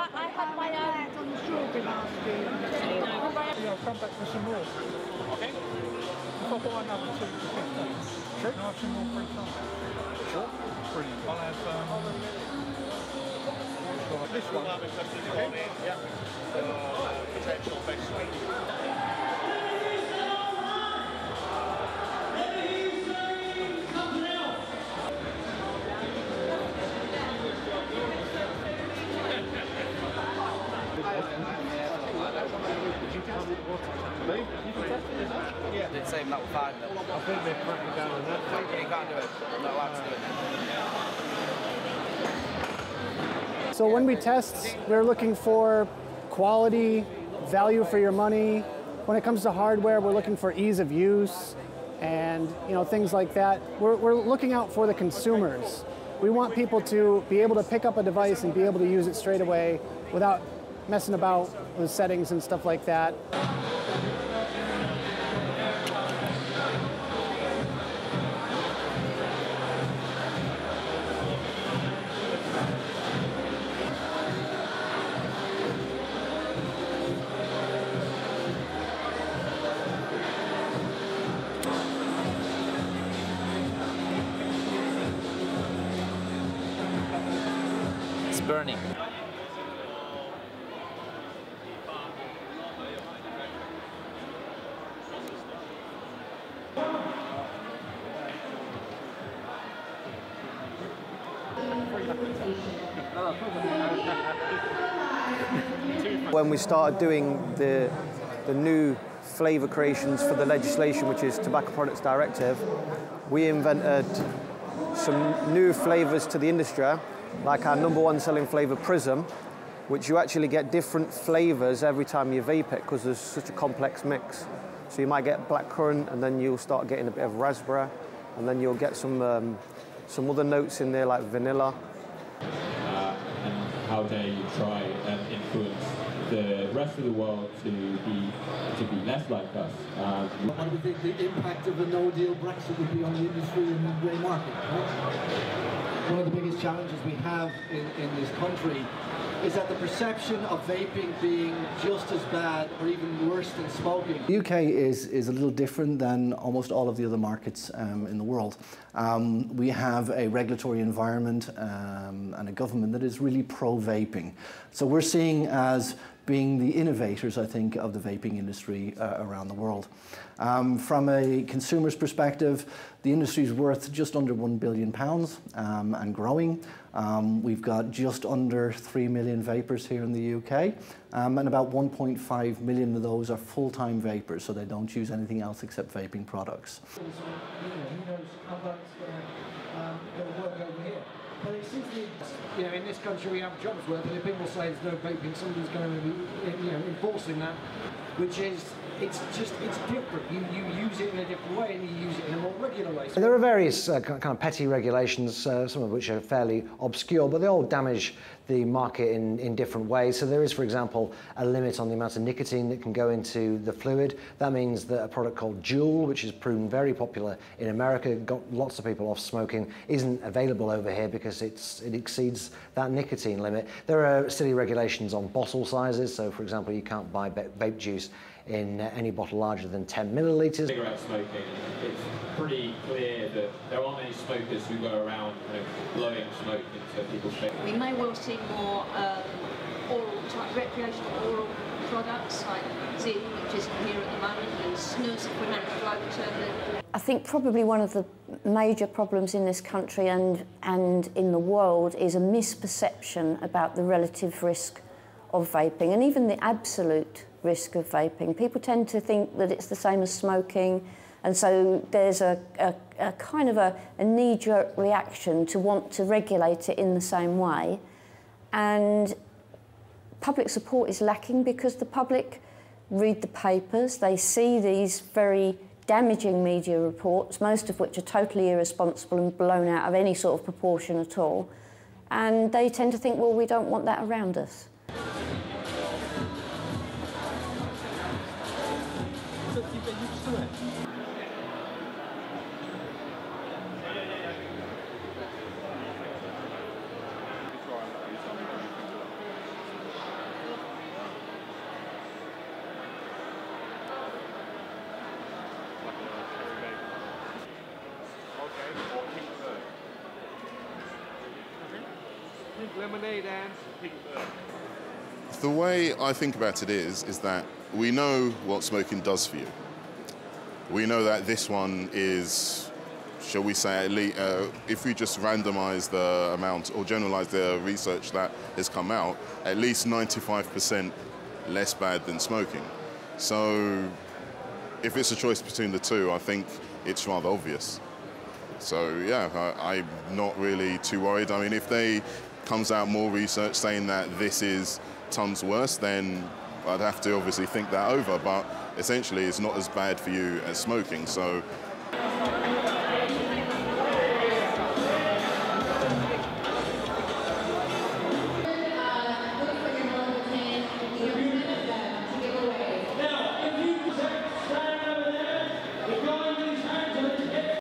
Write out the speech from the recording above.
I had my own on the strawberry basket. Yeah, I'll come back for some more. Okay. If I buy another 2 for 15, sure. Can I have some more free time? Sure. Brilliant. I'll have this one. Okay. Yeah. Potential best sweet. Yeah. Didn't say that was 5 mil. I think they're cracking down on that. You can't do it. Not allowed to do it. So when we test, we're looking for quality, value for your money. When it comes to hardware, we're looking for ease of use and things like that. We're looking out for the consumers. We want people to be able to pick up a device and be able to use it straight away without messing about with settings and stuff like that. It's burning. When we started doing the new flavour creations for the legislation, which is Tobacco Products Directive, we invented some new flavours to the industry, like our #1 selling flavour Prism, which you actually get different flavours every time you vape it because there's such a complex mix. So you might get blackcurrant and then you'll start getting a bit of raspberry and then you'll get some other notes in there like vanilla. And how dare you try and influence the rest of the world to be less like us. What do you think the impact of a no-deal Brexit would be on the industry and the grey market? Right? One of the biggest challenges we have in this country is that the perception of vaping being just as bad or even worse than smoking. The UK is a little different than almost all of the other markets in the world. We have a regulatory environment and a government that is really pro-vaping. So we're seeing as being the innovators, I think, of the vaping industry around the world. From a consumer's perspective, the industry is worth just under £1 billion and growing. We've got just under 3 million vapers here in the UK, and about 1.5 million of those are full-time vapers, so they don't use anything else except vaping products. Who knows how that's going to work over here. But it seems to be, in this country we have jobs worth, and if people say there's no vaping, somebody's going to be, enforcing that, which is, it's different. You use it in a different way, and you use it in a more regular way. There are various kind of petty regulations, some of which are fairly obscure, but they all damage the market in different ways. So there is, for example, a limit on the amount of nicotine that can go into the fluid. That means that a product called Juul, which has proven very popular in America, got lots of people off smoking, isn't available over here because it exceeds that nicotine limit. There are silly regulations on bottle sizes. So, for example, you can't buy vape juice in any bottle larger than 10 millilitres. Cigarette smoking, it's pretty clear that there aren't many smokers who go around blowing smoke into people's face. We may well see more recreational oral products like Zin, which is here at the moment, and snus, if we manage to overturn it. I think probably one of the major problems in this country and in the world is a misperception about the relative risk of vaping and even the absolute risk of vaping. People tend to think that it's the same as smoking, and so there's a kind of a knee-jerk reaction to want to regulate it in the same way. And public support is lacking because the public read the papers, they see these very damaging media reports, most of which are totally irresponsible and blown out of any sort of proportion at all, and they tend to think, well, we don't want that around us. lemonade and pink bird. The way I think about it is that we know what smoking does for you. We know that this one is, shall we say, at least, if we just randomize the amount or generalize the research that has come out, at least 95% less bad than smoking. So if it's a choice between the two, I think it's rather obvious. So yeah, I'm not really too worried. I mean, if they comes out more research saying that this is tons worse, then I'd have to obviously think that over, but essentially it's not as bad for you as smoking. So